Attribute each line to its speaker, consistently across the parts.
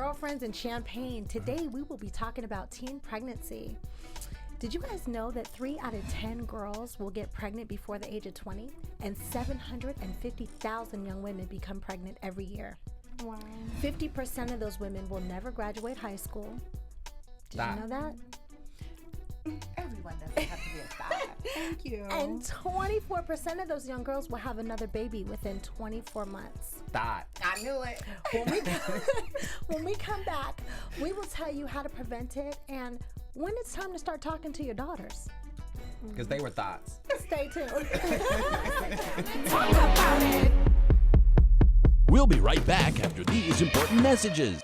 Speaker 1: Girlfriends in Champaign. Today we will be talking about teen pregnancy. Did you guys know that 3 out of 10 girls will get pregnant before the age of 20? And 750,000 young women become pregnant every year.
Speaker 2: Wow.
Speaker 1: 50% of those women will never graduate high school. Did you know that?
Speaker 3: Everyone doesn't have to be a thought.
Speaker 2: Thank you.
Speaker 1: And 24% of those young girls will have another baby within 24 months.
Speaker 4: Thought.
Speaker 3: I knew it.
Speaker 1: When we come back, we will tell you how to prevent it and when it's time to start talking to your daughters.
Speaker 4: Because they were thoughts.
Speaker 1: Stay tuned.
Speaker 3: Talk about it.
Speaker 5: We'll be right back after these important messages.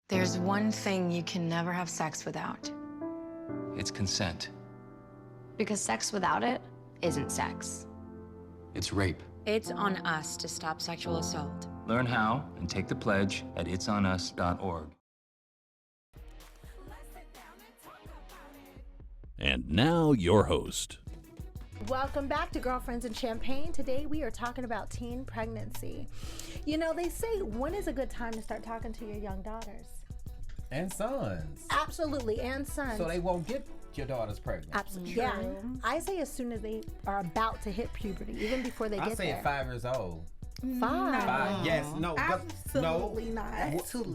Speaker 6: There's one thing you can never have sex without.
Speaker 7: It's consent.
Speaker 6: Because sex without it isn't sex.
Speaker 7: It's rape.
Speaker 6: It's on us to stop sexual assault.
Speaker 7: Learn how and take the pledge at itsonus.org.
Speaker 5: And now, your host.
Speaker 1: Welcome back to Girlfriends in Champaign. Today we are talking about teen pregnancy. You know, they say, when is a good time to start talking to your young daughters?
Speaker 4: And sons.
Speaker 1: Absolutely, and sons.
Speaker 4: So they won't get your daughters pregnant.
Speaker 1: Absolutely. Yeah. I say as soon as they are about to hit puberty, even before they get there.
Speaker 4: I say at 5 years old.
Speaker 1: 5.
Speaker 4: 5. Yes, no.
Speaker 2: Absolutely not.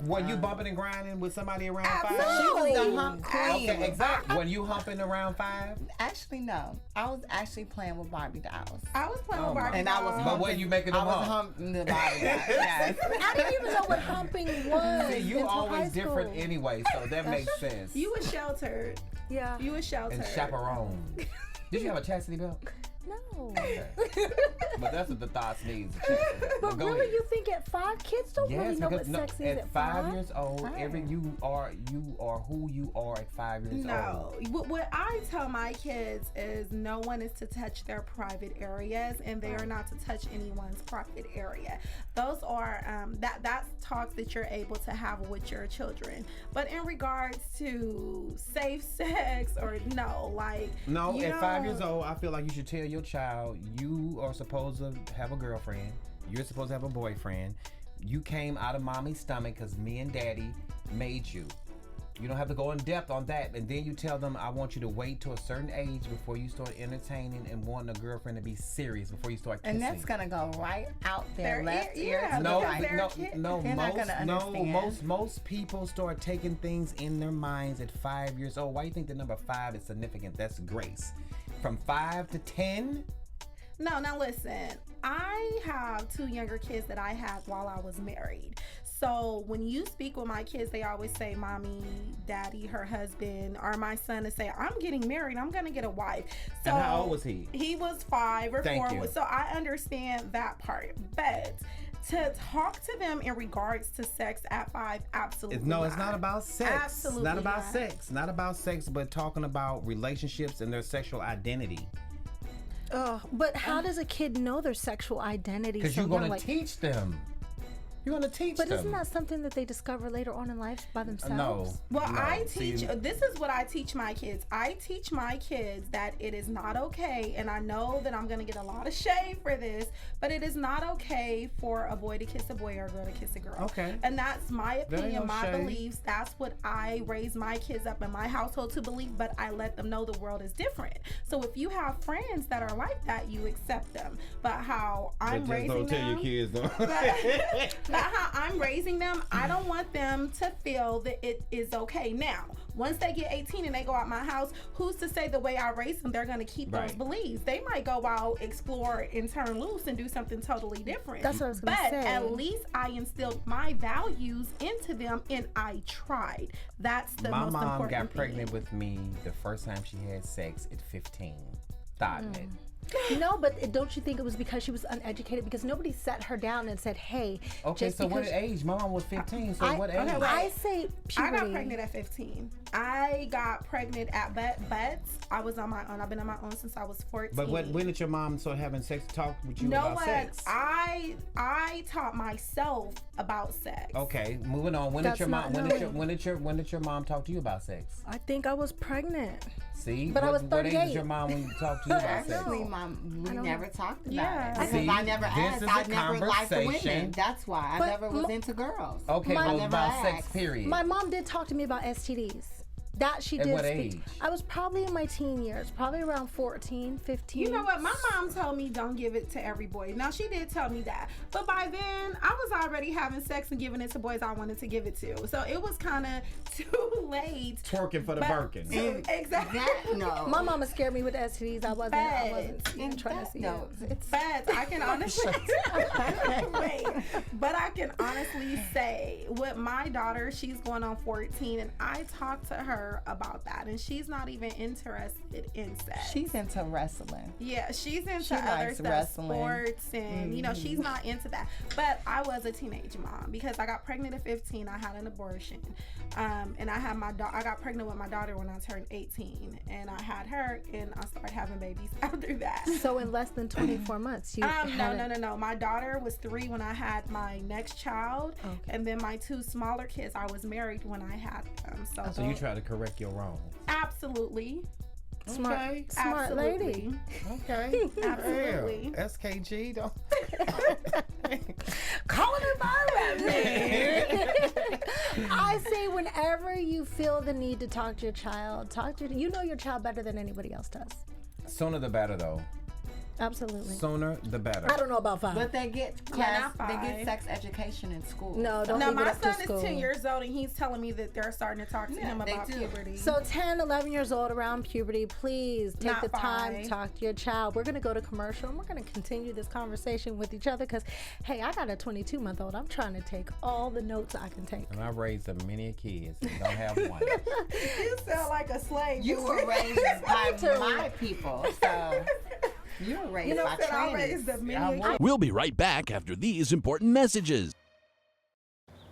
Speaker 4: When you bumping and grinding with somebody around 5?
Speaker 3: She was the hump queen.
Speaker 4: Okay, exactly. When you humping around 5?
Speaker 3: Actually, no. I was actually playing with Barbie dolls.
Speaker 2: I was playing with Barbie
Speaker 3: And I was
Speaker 2: dolls.
Speaker 4: But when you making them
Speaker 3: I was
Speaker 4: hump?
Speaker 3: humping the Barbie dolls. Yes.
Speaker 1: I didn't even know what humping was.
Speaker 4: See, you
Speaker 1: until high
Speaker 4: always different
Speaker 1: school.
Speaker 4: anyway, so that makes sense.
Speaker 2: You were sheltered.
Speaker 1: Yeah.
Speaker 2: You were sheltered.
Speaker 4: And chaperone. Did you have a chastity belt?
Speaker 1: No.
Speaker 4: Okay. But that's what the thoughts needs.
Speaker 1: But
Speaker 4: Go
Speaker 1: really,
Speaker 4: ahead.
Speaker 1: you think at 5, kids don't really know what sex is at 5?
Speaker 4: Years old, you are who you are at 5 years old.
Speaker 2: No. What I tell my kids is no one is to touch their private areas, and they are not to touch anyone's private area. Those are that's talks that you're able to have with your children. But in regards to safe sex or
Speaker 4: No, at 5 years old, I feel like you should tell your child you are supposed to have a girlfriend. You're supposed to have a boyfriend. You came out of mommy's stomach because me and daddy made you. You don't have to go in depth on that. And then you tell them, I want you to wait to a certain age before you start entertaining and wanting a girlfriend to be serious before you start kissing.
Speaker 3: And that's going to go right out their left ear.
Speaker 2: Yeah,
Speaker 3: to the right.
Speaker 4: No, most people start taking things in their minds at 5 years old. Why do you think the number 5 is significant? That's grace. From 5 to 10?
Speaker 2: No, now listen. I have 2 younger kids that I had while I was married. So when you speak with my kids, they always say, mommy, daddy, her husband, or my son to say, I'm getting married, I'm going to get a wife. So
Speaker 4: and how old was he?
Speaker 2: He was 5 or 4. So I understand that part. But to talk to them in regards to sex at 5, absolutely
Speaker 4: No, it's not about sex.
Speaker 2: Absolutely
Speaker 4: not about sex. Not about sex, but talking about relationships and their sexual identity.
Speaker 1: But how does a kid know their sexual identity?
Speaker 4: Because you're going to teach them. You're going to teach them.
Speaker 1: But isn't that something that they discover later on in life by themselves?
Speaker 4: No.
Speaker 2: Well,
Speaker 4: no.
Speaker 2: I teach, this is what I teach my kids. I teach my kids that it is not okay, and I know that I'm going to get a lot of shade for this, but it is not okay for a boy to kiss a boy or a girl to kiss a girl.
Speaker 4: Okay.
Speaker 2: And that's my opinion, my
Speaker 4: shade.
Speaker 2: beliefs. That's what I raise my kids up in my household to believe, but I let them know the world is different. So if you have friends that are like that, you accept them. But how I'm raising them...
Speaker 4: Don't tell your kids, though.
Speaker 2: But how I'm raising them, I don't want them to feel that it is okay. Now, once they get 18 and they go out my house, who's to say the way I raise them, they're going to keep those beliefs? They might go out, explore, and turn loose and do something totally different.
Speaker 1: That's what I was going to say.
Speaker 2: But at least I instilled my values into them, and I tried. That's the most important thing.
Speaker 4: My mom got pregnant with me the first time she had sex at 15. Thought it.
Speaker 1: No, but don't you think it was because she was uneducated? Because nobody sat her down and said, hey.
Speaker 4: Okay, so what age? My mom was 15, so what age?
Speaker 1: I say puberty.
Speaker 2: I got pregnant at 15. I got pregnant at BET. I was on my own. I've been on my own since I was 14.
Speaker 4: But when did your mom start having sex talk with you about sex?
Speaker 2: I taught myself about sex.
Speaker 4: Okay, moving on. When did your mom talk to you about sex?
Speaker 1: I think I was pregnant.
Speaker 4: See,
Speaker 1: but I was 38.
Speaker 4: What age is your mom when you talked to you about sex?
Speaker 3: Actually, we never talked about it.
Speaker 2: See,
Speaker 3: Because I never asked. I never liked
Speaker 4: conversation.
Speaker 3: women. That's why I never was into girls.
Speaker 4: Okay,
Speaker 1: My-
Speaker 4: well, about
Speaker 3: never
Speaker 4: sex,
Speaker 3: asked.
Speaker 4: period.
Speaker 1: My mom did talk to me about STDs. That she
Speaker 4: At
Speaker 1: did.
Speaker 4: what
Speaker 1: speak.
Speaker 4: age?
Speaker 1: I was probably in my teen years, probably around 14, 15.
Speaker 2: You know what? My mom told me don't give it to every boy. Now, she did tell me that. But by then, I was already having sex and giving it to boys I wanted to give it to. So it was kind of too late.
Speaker 4: Twerking for the Birkin.
Speaker 2: Exactly.
Speaker 3: No.
Speaker 1: My mama scared me with STDs. I wasn't even trying to see
Speaker 3: No,
Speaker 1: it.
Speaker 3: it's
Speaker 2: But I can honestly wait. But I can honestly say with my daughter, she's going on 14, and I talked to her about that, and she's not even interested in sex.
Speaker 3: She's into wrestling.
Speaker 2: Yeah, she's into
Speaker 3: She
Speaker 2: other
Speaker 3: likes
Speaker 2: stuff,
Speaker 3: wrestling.
Speaker 2: sports, and you know, she's not into that. But I was a teenage mom because I got pregnant at 15. I had an abortion, and I had I got pregnant with my daughter when I turned 18, and I had her, and I started having babies after that.
Speaker 1: So in less than 24 months, you
Speaker 2: No. My daughter was 3 when I had my next child, and then my 2 smaller kids, I was married when I had them.
Speaker 4: So you try to correct your wrongs.
Speaker 2: Absolutely.
Speaker 1: Smart,
Speaker 4: Okay.
Speaker 1: smart lady.
Speaker 4: Okay.
Speaker 2: Absolutely.
Speaker 4: Damn. SKG, don't.
Speaker 1: Calling her by name. I say whenever you feel the need to talk to your child, you know your child better than anybody else does.
Speaker 4: Sooner the better, though.
Speaker 1: Absolutely.
Speaker 4: Sooner the better.
Speaker 1: I don't know about 5.
Speaker 3: But they get
Speaker 2: not
Speaker 3: they
Speaker 2: five.
Speaker 3: get sex education in school.
Speaker 1: No, don't
Speaker 2: No,
Speaker 1: leave it
Speaker 2: my
Speaker 1: up to
Speaker 2: son
Speaker 1: school.
Speaker 2: is 10 years old, and he's telling me that they're starting to talk to him
Speaker 3: they
Speaker 2: about
Speaker 3: do.
Speaker 2: puberty.
Speaker 1: So 10, 11 years old around puberty, please take
Speaker 2: Not
Speaker 1: the time
Speaker 2: 5.
Speaker 1: to talk to your child. We're going to go to commercial, and we're going to continue this conversation with each other because, hey, I got a 22-month-old. I'm trying to take all the notes I can take.
Speaker 4: And I raised a many kids and don't have one.
Speaker 2: you sound like a slave.
Speaker 3: You were raised by my people, so you were raised by
Speaker 2: said I
Speaker 3: trainers.
Speaker 2: raised a many.
Speaker 5: We'll be right back after these important messages.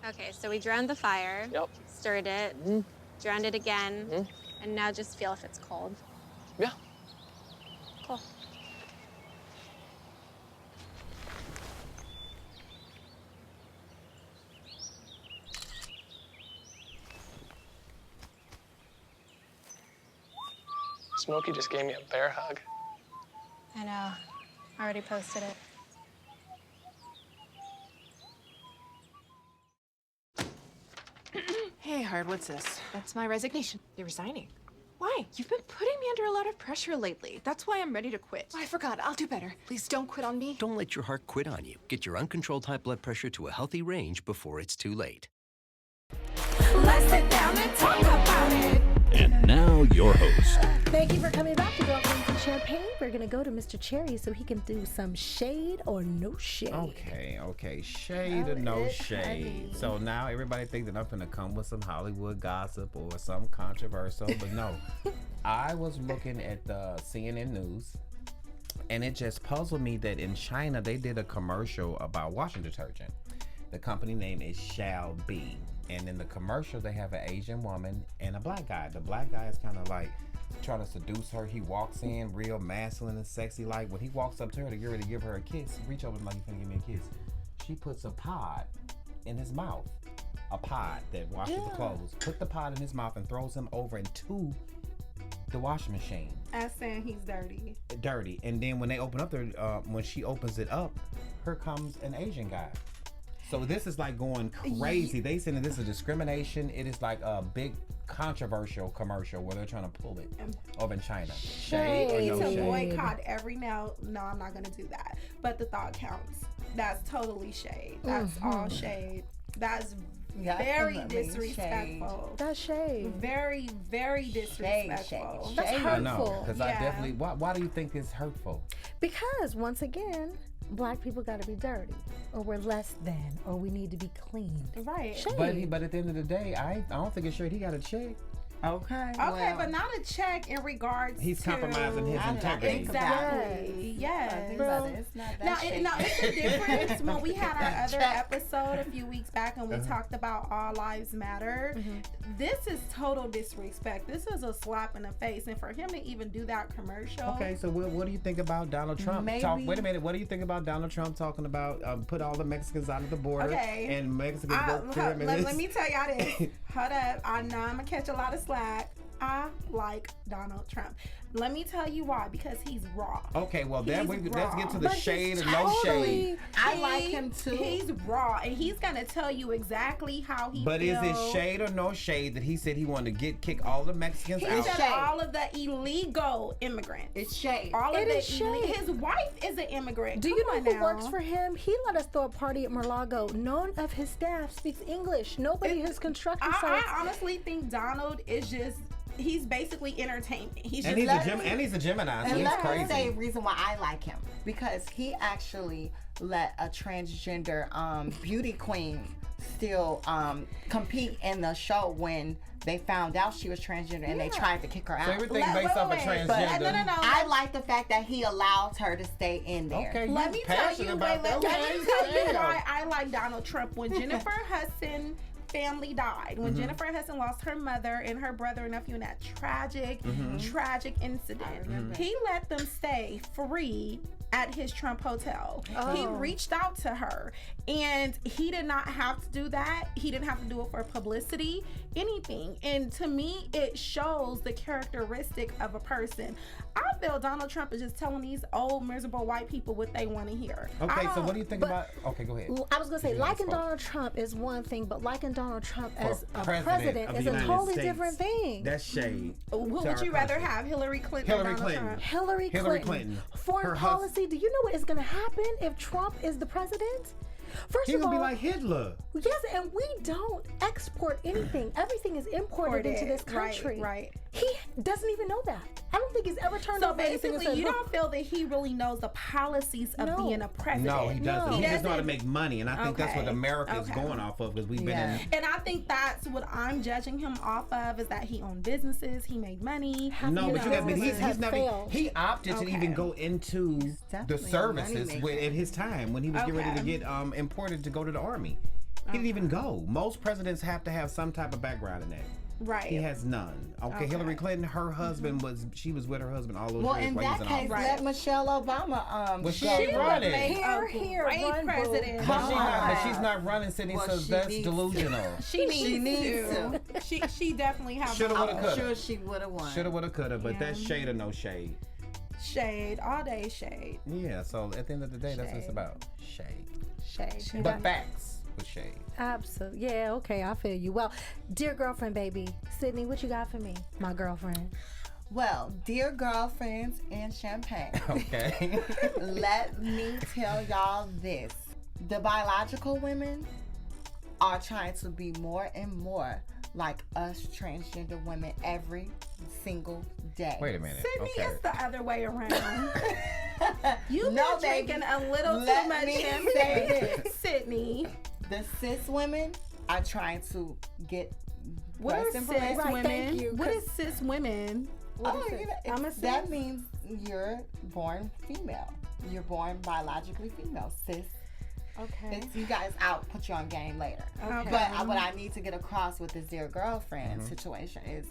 Speaker 8: Okay, so we drowned the fire, stirred it, drowned it again, and now just feel if it's cold.
Speaker 9: Yeah.
Speaker 8: Cool.
Speaker 9: Smokey just gave me a bear hug.
Speaker 8: I know. I already posted it.
Speaker 10: Hey, Hard, what's this? That's my resignation. You're resigning. Why? You've been putting me under a lot of pressure lately. That's why I'm ready to quit. Oh, I forgot. I'll do better. Please don't quit on me.
Speaker 11: Don't let your heart quit on you. Get your uncontrolled high blood pressure to a healthy range before it's too late.
Speaker 2: Let's sit down and talk about it.
Speaker 5: And now, your host.
Speaker 1: Thank you for coming back to Girlfriends and Champagne. We're going to go to Mr. Cherie so he can do some shade or no shade.
Speaker 4: Okay. Shade or no shade. So now everybody thinks that I'm going to come with some Hollywood gossip or some controversial, but no. I was looking at the CNN News, and it just puzzled me that in China they did a commercial about washing detergent. The company name is Shall-Be. And in the commercial, they have an Asian woman and a black guy. The black guy is kind of like trying to seduce her. He walks in real masculine and sexy. Like when he walks up to her to get ready to give her a kiss, reach over like, you finna give me a kiss. She puts a pod in his mouth. A pod that washes the clothes. Put the pod in his mouth and throws him over into the washing machine.
Speaker 2: As saying he's dirty.
Speaker 4: And then when they open up when she opens it up, here comes an Asian guy. So this is like going crazy. They saying that this is discrimination. It is like a big controversial commercial where they're trying to pull it over in China. Shade or no
Speaker 2: to
Speaker 4: shade?
Speaker 2: boycott every now. No, I'm not gonna do that. But the thought counts. That's totally shade. That's all shade. That's very
Speaker 3: Definitely
Speaker 2: disrespectful.
Speaker 3: shade.
Speaker 1: That's shade.
Speaker 2: Very, very disrespectful.
Speaker 3: Shade.
Speaker 1: That's
Speaker 3: Shade.
Speaker 1: hurtful.
Speaker 4: I know, because I
Speaker 2: Yeah.
Speaker 4: definitely. Why do you think it's hurtful?
Speaker 1: Because once again, black people got to be dirty, or we're less than, or we need to be clean.
Speaker 2: Right.
Speaker 1: Shade.
Speaker 4: But at the end of the day, I don't think it's shade. He got a check.
Speaker 3: Okay.
Speaker 2: Okay,
Speaker 3: well,
Speaker 2: but not a check in regards
Speaker 4: He's
Speaker 2: to
Speaker 4: compromising his integrity.
Speaker 2: Exactly. Yes.
Speaker 3: It's not that
Speaker 2: Now, it's a difference when we had our other episode a few weeks back and we talked about All Lives Matter. This is total disrespect. This is a slap in the face. And for him to even do that commercial.
Speaker 4: Okay, so what do you think about Donald Trump?
Speaker 3: Maybe.
Speaker 4: Wait a minute. What do you think about Donald Trump talking about put all the Mexicans out of the border and Mexicans work pyramids?
Speaker 2: Let me tell y'all this. Hold up. I know I'm going to catch a lot of slack. I like Donald Trump. Let me tell you why. Because he's raw.
Speaker 4: Okay, well, let's get to the
Speaker 2: But
Speaker 4: shade or
Speaker 2: he's
Speaker 4: no shade.
Speaker 3: I like him too.
Speaker 2: He's raw, and he's gonna tell you exactly how he
Speaker 4: But
Speaker 2: feels.
Speaker 4: is it shade or no shade that he said he wanted to kick all the Mexicans
Speaker 2: He
Speaker 4: out?
Speaker 2: said all of the illegal immigrants.
Speaker 3: It's shade.
Speaker 2: All of
Speaker 1: It
Speaker 2: the
Speaker 1: is shade.
Speaker 2: His wife is an immigrant.
Speaker 1: Do
Speaker 2: Come
Speaker 1: you know
Speaker 2: on
Speaker 1: who
Speaker 2: now.
Speaker 1: works for him? He let us throw a party at Mar-a-Lago. None of his staff speaks English. Nobody has construction sites.
Speaker 2: I honestly think Donald is just. He's basically entertainment. He's
Speaker 4: And
Speaker 2: just
Speaker 4: he's a Gemini, so
Speaker 3: And
Speaker 4: he's
Speaker 3: let
Speaker 4: crazy.
Speaker 3: me say the reason why I like him, because he actually let a transgender beauty queen still compete in the show when they found out she was transgender and they tried to kick her out.
Speaker 4: So everything based off of transgender.
Speaker 2: No.
Speaker 3: I like the fact that he allowed her to stay in there.
Speaker 4: Okay,
Speaker 2: Let me tell you why I like Donald Trump. When Jennifer Hudson family died, when Jennifer Hudson lost her mother and her brother and nephew in that tragic incident, he let them stay free at his Trump hotel. He reached out to her, and he did not have to do that. He didn't have to do it for publicity, anything. And to me, it shows the characteristic of a person. I feel Donald Trump is just telling these old miserable white people what they want to hear.
Speaker 4: Okay, so what do you think about? Okay, go ahead.
Speaker 1: I was gonna say, liking Donald Trump is one thing, but liking Donald Trump as a president
Speaker 4: of
Speaker 1: is
Speaker 4: the
Speaker 1: a
Speaker 4: United
Speaker 1: totally
Speaker 4: States.
Speaker 1: different thing.
Speaker 4: That's shade.
Speaker 2: Who would you rather have, Hillary Clinton or Donald Trump?
Speaker 1: Hillary Clinton. Foreign policy. Do you know what is going to happen if Trump is the president? First
Speaker 4: He's
Speaker 1: of all,
Speaker 4: gonna be like Hitler.
Speaker 1: Yes, and we don't export anything. Everything is imported into this country.
Speaker 2: Right.
Speaker 1: He doesn't even know that. I don't think he's ever turned
Speaker 2: So
Speaker 1: over anything and
Speaker 2: basically,
Speaker 1: said,
Speaker 2: you
Speaker 1: "Look."
Speaker 2: don't feel that he really knows the policies of being a president.
Speaker 4: No, he doesn't. He just know how to
Speaker 2: doesn't.
Speaker 4: make money, and I think that's what America is going off of, because we've been in.
Speaker 2: And I think that's what I'm judging him off of, is that he owned businesses, he made money.
Speaker 4: No, but he's never.
Speaker 1: failed.
Speaker 4: He opted to even go into the services at his time when he was getting ready to get imported to go to the army. He didn't even go. Most presidents have to have some type of background in that.
Speaker 2: Right.
Speaker 4: He has none. Okay. Hillary Clinton, her husband was with her husband all those years.
Speaker 3: Well, in
Speaker 4: while he was
Speaker 3: that
Speaker 4: in
Speaker 3: case,
Speaker 4: office.
Speaker 3: let Michelle Obama
Speaker 4: Well, she
Speaker 3: go.
Speaker 4: running.
Speaker 1: Here, run,
Speaker 2: president.
Speaker 4: But she's not running, Sydney,
Speaker 3: Well,
Speaker 4: so
Speaker 3: she
Speaker 4: that's
Speaker 3: needs
Speaker 4: delusional.
Speaker 2: She needs to. She definitely has.
Speaker 4: Shoulda, woulda,
Speaker 3: I'm
Speaker 4: coulda.
Speaker 3: sure she would have won.
Speaker 4: Shoulda, woulda, coulda, but that's shade or no shade.
Speaker 2: Shade, all day shade.
Speaker 4: Yeah, so at the end of the day, that's what it's about. Shade.
Speaker 1: Shade.
Speaker 4: But facts with shade.
Speaker 1: Absolutely. Yeah, okay, I feel you. Well, dear girlfriend, baby, Sydney, what you got for me? My girlfriend.
Speaker 3: Well, dear girlfriends and champagne,
Speaker 4: Okay.
Speaker 3: let me tell y'all this. The biological women are trying to be more and more like us transgender women every single day.
Speaker 4: Wait a minute.
Speaker 2: Sydney,
Speaker 4: Okay.
Speaker 2: it's the other way around. You've
Speaker 3: No,
Speaker 2: been drinking
Speaker 3: baby.
Speaker 2: a little
Speaker 3: Let
Speaker 2: too much
Speaker 3: me
Speaker 2: champagne,
Speaker 3: say this.
Speaker 2: Sydney.
Speaker 3: The cis women are trying to get
Speaker 2: What are
Speaker 3: breast
Speaker 2: cis
Speaker 3: implants.
Speaker 1: Right,
Speaker 2: women?
Speaker 1: thank you,
Speaker 2: What
Speaker 1: 'cause-
Speaker 2: is cis women?
Speaker 3: Oh, you know,
Speaker 2: I'm a
Speaker 3: that
Speaker 2: cis.
Speaker 3: means you're born female. You're born biologically female. Cis.
Speaker 1: Okay.
Speaker 3: You guys, I'll put you on game later.
Speaker 2: Okay.
Speaker 3: But what I need to get across with this dear girlfriend situation is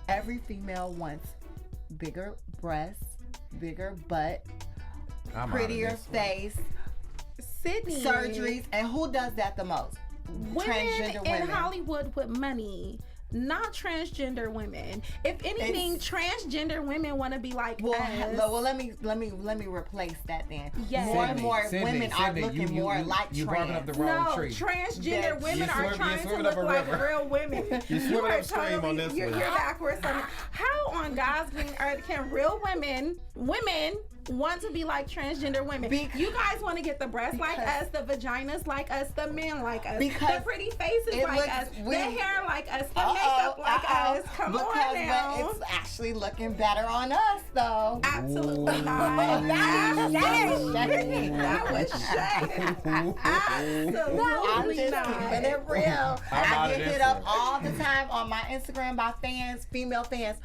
Speaker 3: every female wants bigger breasts, bigger butt,
Speaker 4: I'm out of
Speaker 3: prettier
Speaker 4: this one.
Speaker 3: face,
Speaker 2: Sydney.
Speaker 3: surgeries, and who does that the most? Transgender
Speaker 2: in
Speaker 3: women.
Speaker 2: Hollywood with money, not transgender women. If anything, transgender women want to be like
Speaker 3: Well,
Speaker 2: us.
Speaker 3: well, let me replace that then.
Speaker 2: Yes.
Speaker 3: More and more
Speaker 4: Sydney,
Speaker 3: women are
Speaker 4: Sydney,
Speaker 3: looking
Speaker 4: you
Speaker 3: more like
Speaker 4: you barking up
Speaker 3: trans.
Speaker 4: the wrong
Speaker 2: No,
Speaker 4: tree.
Speaker 2: transgender women are
Speaker 4: you're
Speaker 2: trying to
Speaker 4: swimming
Speaker 2: look
Speaker 4: up a
Speaker 2: like
Speaker 4: river.
Speaker 2: real women.
Speaker 4: You're swimming
Speaker 2: are
Speaker 4: upstream on this
Speaker 2: you're
Speaker 4: one.
Speaker 2: backwards on it. How on God's green earth can real women want to be like transgender women. You guys want to get the breasts like us, the vaginas like us, the men like us, the pretty faces like us, the hair like us, the makeup like us. Come on now.
Speaker 3: It's actually looking better on us, though.
Speaker 2: Absolutely not. That was shade. Absolutely not.
Speaker 3: Keeping it real. I get hit up all the time on my Instagram by fans, female fans.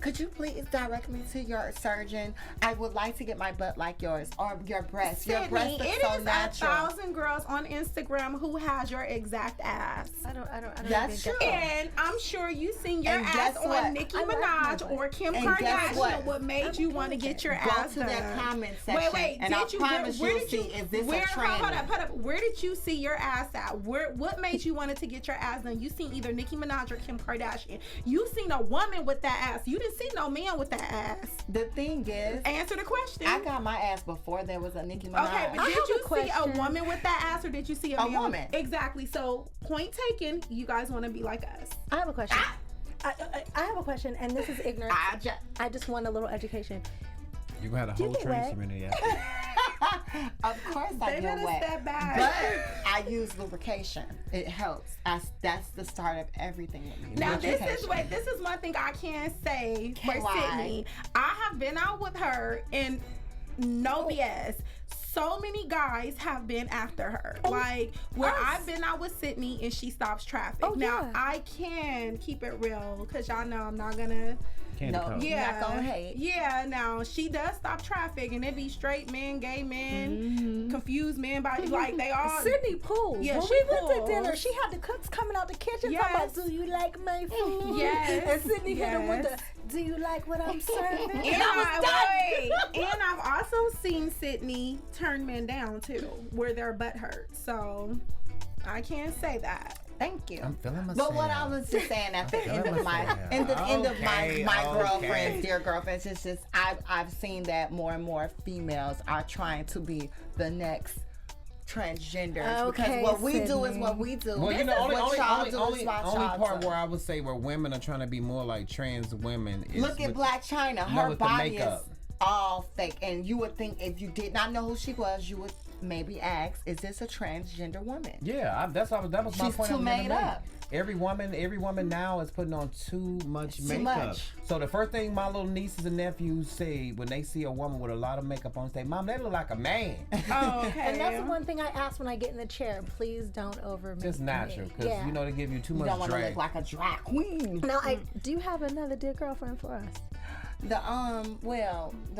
Speaker 3: Could you please direct me to your surgeon? I would like to get my butt like yours or your breasts.
Speaker 2: Sydney,
Speaker 3: your breasts look so natural.
Speaker 2: 1,000 girls on Instagram who has your exact ass.
Speaker 1: I don't
Speaker 3: That's true.
Speaker 2: And I'm sure you seen your ass on Nicki Minaj or Kim Kardashian. What made you want to get your ass done?
Speaker 3: Go to their comment section.
Speaker 2: Wait.
Speaker 3: And I promise you'll see, is this a trend?
Speaker 2: Hold up. Where did you see your ass at? What made you wanted to get your ass done? You seen either Nicki Minaj or Kim Kardashian. You seen a woman with that ass. You didn't see no man with that ass.
Speaker 3: The thing is,
Speaker 2: answer the question.
Speaker 3: I got my ass before there was a Nicki Minaj.
Speaker 2: Okay, but did you see a woman with that ass, or did you see a man?
Speaker 3: Woman?
Speaker 2: Exactly. So point taken. You guys want to be like us.
Speaker 1: I have a question. I have a question, and this is ignorant. I just want a little education.
Speaker 4: You're gonna have a whole trans community after.
Speaker 3: Of course I get wet.
Speaker 2: Step back.
Speaker 3: But I use lubrication. It helps. That's the start of everything with me.
Speaker 2: Now this is one thing I can say for Sydney. I have been out with her and no BS. So many guys have been after her. Like where I've been out with Sydney and she stops traffic. Now I can keep it real because y'all know I'm not gonna
Speaker 3: not gonna hate.
Speaker 2: Yeah, now she does stop traffic and it be straight men, gay men, confused men by like they all
Speaker 1: Sydney pulls.
Speaker 2: Yeah,
Speaker 1: when
Speaker 2: she
Speaker 1: we went to
Speaker 2: pulls.
Speaker 1: dinner, she had the cooks coming out the kitchen talking about, do you like my food?
Speaker 2: Yes.
Speaker 1: And Sydney hit her with the, do you like what I'm serving?
Speaker 2: And I've also seen Sydney turn men down too, where their butt hurts. So I can't say that.
Speaker 3: Thank you.
Speaker 4: I'm feeling myself.
Speaker 3: But what I was just saying at the end of my girlfriends, dear girlfriends, it's just I've seen that more and more females are trying to be the next transgenders because what we do is what we do.
Speaker 4: Well, you know, only part where I would say where women are trying to be more like trans women is
Speaker 3: look at Black China. Her body is all fake, and you would think if you did not know who she was, you would maybe ask, is this a transgender woman?
Speaker 4: Yeah, that was my point.
Speaker 3: She's too made up.
Speaker 4: Every woman now is putting on too much makeup. So the first thing my little nieces and nephews say when they see a woman with a lot of makeup on, say, "Mom, they look like a man."
Speaker 2: Oh, okay.
Speaker 1: And that's the one thing I ask when I get in the chair. Please don't over me.
Speaker 4: Just natural, because you know they give you too much.
Speaker 3: You don't want to look like a drag queen.
Speaker 1: Now, do you have another dear girlfriend for us?
Speaker 3: The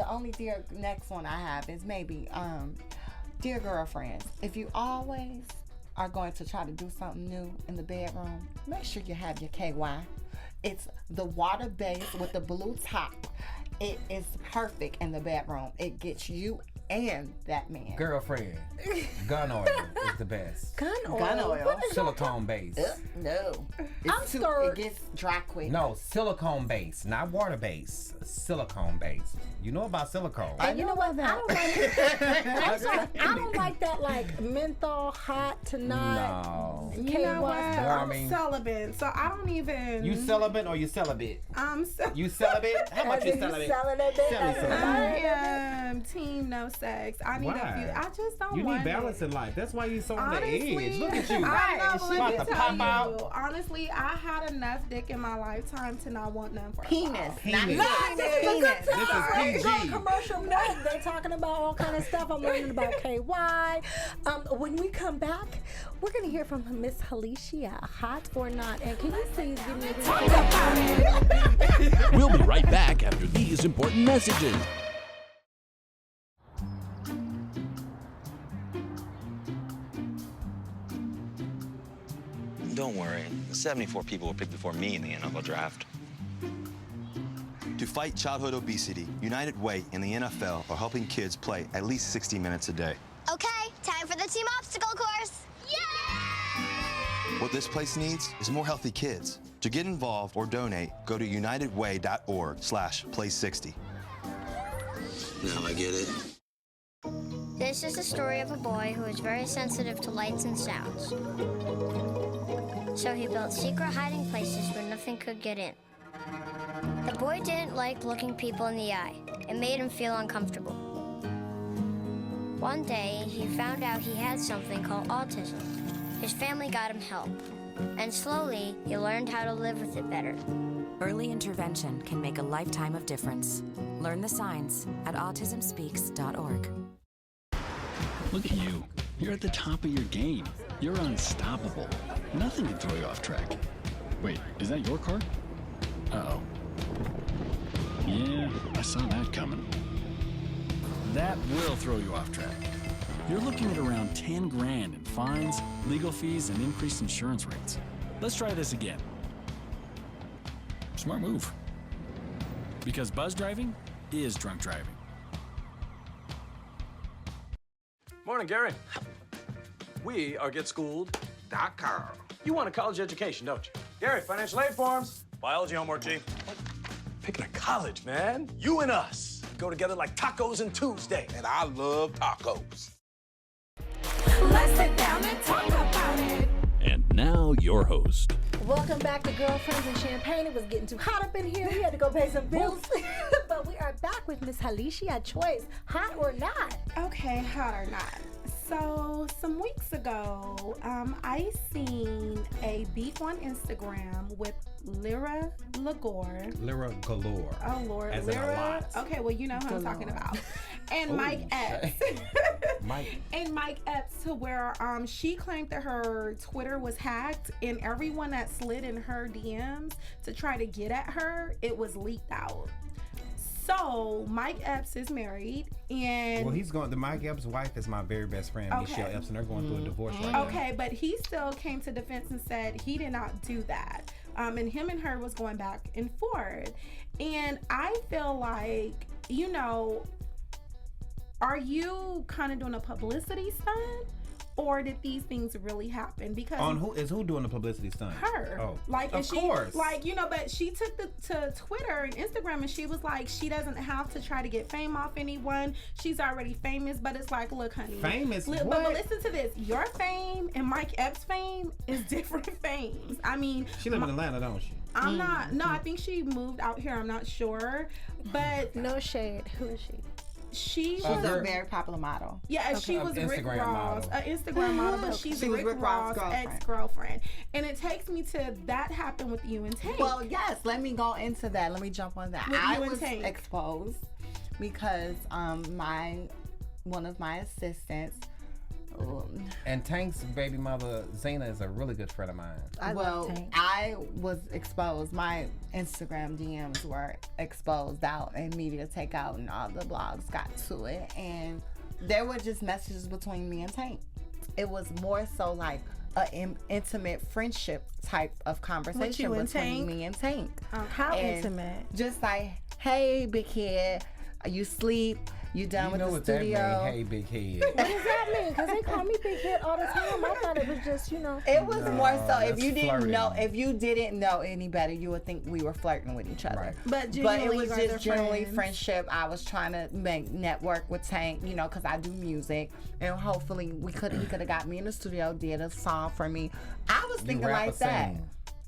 Speaker 3: only next one I have is maybe dear girlfriends, if you always are going to try to do something new in the bedroom, make sure you have your KY. It's the water base with the blue top. It is perfect in the bedroom. It gets you and that man.
Speaker 4: Girlfriend, gun oil is the best.
Speaker 1: Gun oil?
Speaker 3: Gun oil.
Speaker 4: Silicone base.
Speaker 3: No. It gets dry quick.
Speaker 4: No, silicone base, not water base. Silicone base. You know about silicone.
Speaker 1: And you know what? I don't like that like menthol hot to not.
Speaker 4: No.
Speaker 2: You know what? I'm celibate, so I don't even.
Speaker 4: You celibate or you celibate?
Speaker 2: I'm celibate.
Speaker 4: You celibate? How about you celibate?
Speaker 2: I am team no sex. I need a few. I just don't want it.
Speaker 4: You need balance in life. That's why you're so on the edge. Look at you.
Speaker 2: Let me tell you. Honestly, I had enough dick in my lifetime to not want none for
Speaker 3: penis.
Speaker 4: Penis.
Speaker 1: This is a good time.
Speaker 4: This is PG.
Speaker 1: Go to commercial break. They're talking about all kind of stuff. I'm learning about KY. When we come back, we're gonna hear from Miss Helecia, hot or not. And can you please give me a
Speaker 5: We'll be right back after these important messages.
Speaker 12: Don't worry, 74 people were picked before me in the NFL draft.
Speaker 13: To fight childhood obesity, United Way and the NFL are helping kids play at least 60 minutes a day.
Speaker 14: Okay, time for the team obstacle course. Yay!
Speaker 13: What this place needs is more healthy kids. To get involved or donate, go to unitedway.org/play60.
Speaker 12: Now I get it.
Speaker 14: This is the story of a boy who is very sensitive to lights and sounds. So he built secret hiding places where nothing could get in. The boy didn't like looking people in the eye. It made him feel uncomfortable. One day, he found out he had something called autism. His family got him help, and slowly, he learned how to live with it better.
Speaker 15: Early intervention can make a lifetime of difference. Learn the signs at autismspeaks.org.
Speaker 16: Look at you. You're at the top of your game. You're unstoppable. Nothing can throw you off track. Wait, is that your car? Uh-oh. Yeah, I saw that coming. That will throw you off track. You're looking at around 10 grand in fines, legal fees, and increased insurance rates. Let's try this again. Smart move. Because buzz driving is drunk driving.
Speaker 17: Morning, Gary. We are GetSchooled.com. You want a college education, don't you? Gary, financial aid forms. Biology homework, G. What? Picking a college, man. You and us go together like tacos and Tuesday. And I love tacos.
Speaker 2: Let's sit down and talk about it.
Speaker 5: And now, your host.
Speaker 1: Welcome back to Girlfriends and Champagne. It was getting too hot up in here. We had to go pay some bills. But we are back with Miss Helecia Choyce. Hot or not?
Speaker 2: Okay, hot or not. So, some weeks ago, I seen a beef on Instagram with Lyra Galore.
Speaker 4: Lyra Galore.
Speaker 2: Oh, Lord.
Speaker 4: As in a lot.
Speaker 2: Okay, well, you know who I'm talking about. And Mike Epps. Mike Epps, to where she claimed that her Twitter was hacked, and everyone that slid in her DMs to try to get at her, it was leaked out. So Mike Epps is married, and
Speaker 4: well, Mike Epps' wife is my very best friend, Michelle Epps, and they're going through a divorce right now.
Speaker 2: Okay, but he still came to defense and said he did not do that. And him and her was going back and forth. And I feel like, you know, are you kind of doing a publicity stunt? Or did these things really happen? Because
Speaker 4: who doing the publicity stunt?
Speaker 2: Her.
Speaker 4: Oh,
Speaker 2: like,
Speaker 4: of course.
Speaker 2: Like, you know, but she took to Twitter and Instagram, and she was like, she doesn't have to try to get fame off anyone. She's already famous. But it's like, look, honey.
Speaker 4: Famous? What?
Speaker 2: But listen to this. Your fame and Mike Epps' fame is different fames. I mean,
Speaker 4: she lives in Atlanta, don't she?
Speaker 2: I'm not. No, I think she moved out here. I'm not sure. But
Speaker 1: no shade. Who is she?
Speaker 3: She's a very popular model.
Speaker 2: Yeah, and she was Rick Ross, an Instagram model, but she's
Speaker 3: she was
Speaker 2: Rick Ross' ex-girlfriend. And it takes me to that happened with you and Tank.
Speaker 3: Well, yes, let me go into that. Let me jump on that. I was exposed because one of my assistants.
Speaker 4: And Tank's baby mother, Zena, is a really good friend of mine.
Speaker 3: I was exposed. My Instagram DMs were exposed out and media takeout, and all the blogs got to it. And there were just messages between me and Tank. It was more so like an intimate friendship type of conversation between me and Tank.
Speaker 1: How intimate?
Speaker 3: Just like, hey, big head, you sleep? You done with the studio?
Speaker 4: That mean, hey, big head.
Speaker 1: What does that mean? Because they call me big head all the time. I thought it was just, you know.
Speaker 3: It was more so if you didn't know any better, you would think we were flirting with each other.
Speaker 2: Right. But
Speaker 3: it was just generally friendship. I was trying to network with Tank, you know, because I do music, and hopefully he could have got me in the studio, did a song for me. I was thinking like that.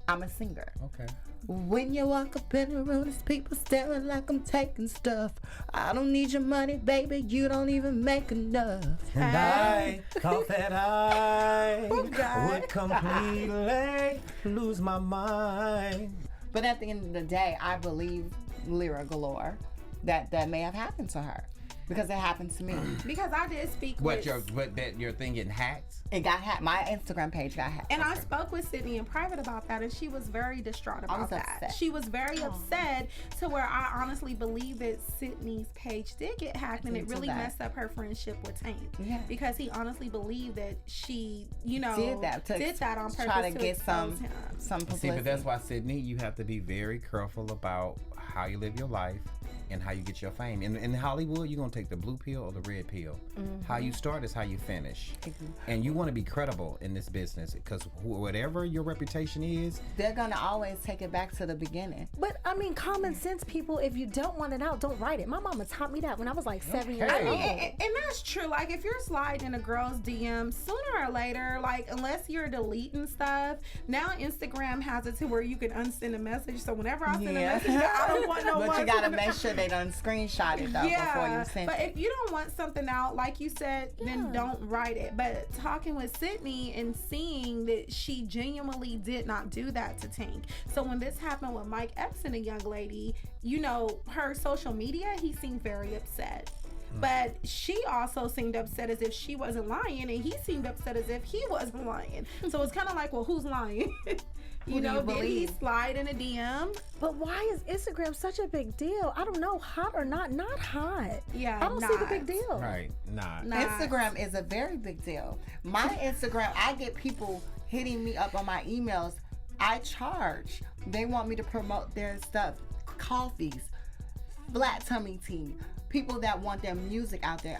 Speaker 3: I'm a singer.
Speaker 4: Okay.
Speaker 3: When you walk up in the room, there's people staring like I'm taking stuff. I don't need your money, baby. You don't even make enough.
Speaker 4: And I thought that I would completely lose my mind.
Speaker 3: But at the end of the day, I believe Lyra Galore that may have happened to her. Because it happened to me.
Speaker 2: Because I did speak
Speaker 4: with... your thing getting hacked?
Speaker 3: It got hacked. My Instagram page got hacked.
Speaker 2: And I spoke with Sydney in private about that, and she was very distraught about that.
Speaker 3: Upset.
Speaker 2: She was very upset, to where I honestly believe that Sydney's page did get hacked, and it really messed up her friendship with Tank. Yeah. Because he honestly believed that she, you know, did that on purpose
Speaker 3: try to get some publicity.
Speaker 4: See, but that's why, Sydney, you have to be very careful about how you live your life and how you get your fame. In Hollywood, you're going to take the blue pill or the red pill. Mm-hmm. How you start is how you finish. Mm-hmm. And you want to be credible in this business, because whatever your reputation is,
Speaker 3: they're going to always take it back to the beginning.
Speaker 1: But, I mean, common sense, people, if you don't want it out, don't write it. My mama taught me that when I was like 7 years old.
Speaker 2: And that's true. Like, if you're sliding in a girl's DM, sooner or later, like, unless you're deleting stuff, now Instagram has it to where you can unsend a message. So whenever I send a message, I don't want no one.
Speaker 3: But you got to make sure they done screenshot it though before you send
Speaker 2: but
Speaker 3: it.
Speaker 2: if you don't want something out, like you said, then don't write it. But talking with Sidney and seeing that she genuinely did not do that to Tink. So when this happened with Mike Epps and a young lady, you know, her social media, he seemed very upset. But she also seemed upset as if she wasn't lying, and he seemed upset as if he wasn't lying. So it's kind of like, well, who's lying? You know, did he slide in a DM?
Speaker 1: But why is Instagram such a big deal? I don't know, hot or not hot.
Speaker 2: Yeah,
Speaker 1: I don't see the big deal.
Speaker 4: Right, not.
Speaker 3: Instagram is a very big deal. My Instagram, I get people hitting me up on my emails. I charge. They want me to promote their stuff. Coffees, flat tummy tea. People that want their music out there.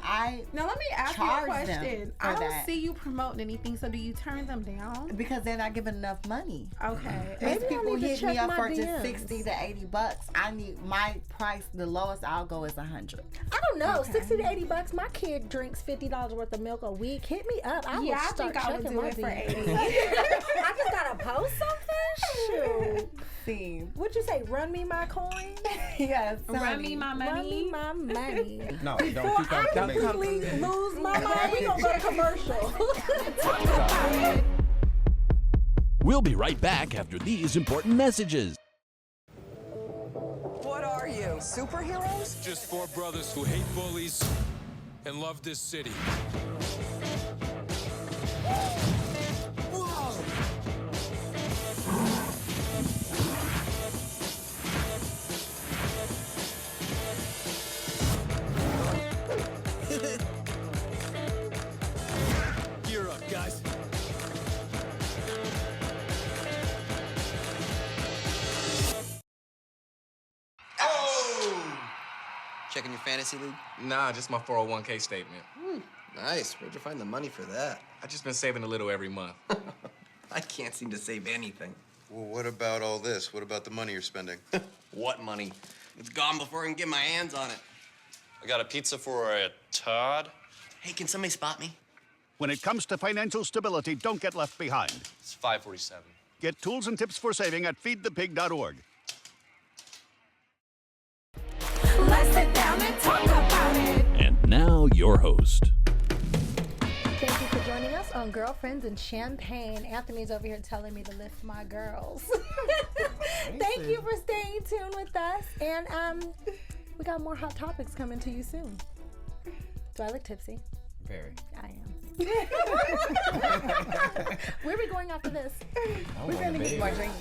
Speaker 2: Now let me ask you a question. I don't see you promoting anything, so do you turn them down?
Speaker 3: Because they're not giving enough money.
Speaker 2: Okay.
Speaker 3: Maybe people hit me up for just $60 to $80. I need my price. The lowest I'll go is $100.
Speaker 1: I don't know, $60 to $80. My kid drinks $50 worth of milk a week. Hit me up. I think I would do it for $80. I just gotta post something. Shoot.
Speaker 3: See.
Speaker 1: What'd you say? Run me my coin?
Speaker 3: Yes.
Speaker 2: Run me my money.
Speaker 1: Run me my money.
Speaker 4: No, don't keep on
Speaker 1: I completely lose my mind. We gonna go to commercial.
Speaker 5: We'll be right back after these important messages.
Speaker 18: What are you, superheroes?
Speaker 19: Just four brothers who hate bullies and love this city. Gear up, guys.
Speaker 20: Checking your fantasy league?
Speaker 17: Nah, just my 401k statement.
Speaker 20: Nice. Where'd you find the money for that?
Speaker 17: I just been saving a little every month.
Speaker 20: I can't seem to save anything.
Speaker 13: Well, what about all this? What about the money you're spending?
Speaker 20: What money? It's gone before I can get my hands on it.
Speaker 12: I got a pizza for a Todd.
Speaker 20: Hey, can somebody spot me?
Speaker 21: When it comes to financial stability, don't get left behind.
Speaker 12: It's 547.
Speaker 21: Get tools and tips for saving at feedthepig.org.
Speaker 2: Let's sit down and talk about it.
Speaker 5: And now, your host.
Speaker 1: Thank you for joining us on Girlfriends and Champagne. Anthony's over here telling me to lift my girls. Thank you for staying tuned with us. And we got more hot topics coming to you soon. Do I look tipsy?
Speaker 4: Very.
Speaker 1: I am. Where are we going after this?
Speaker 3: We're going to get more drinks.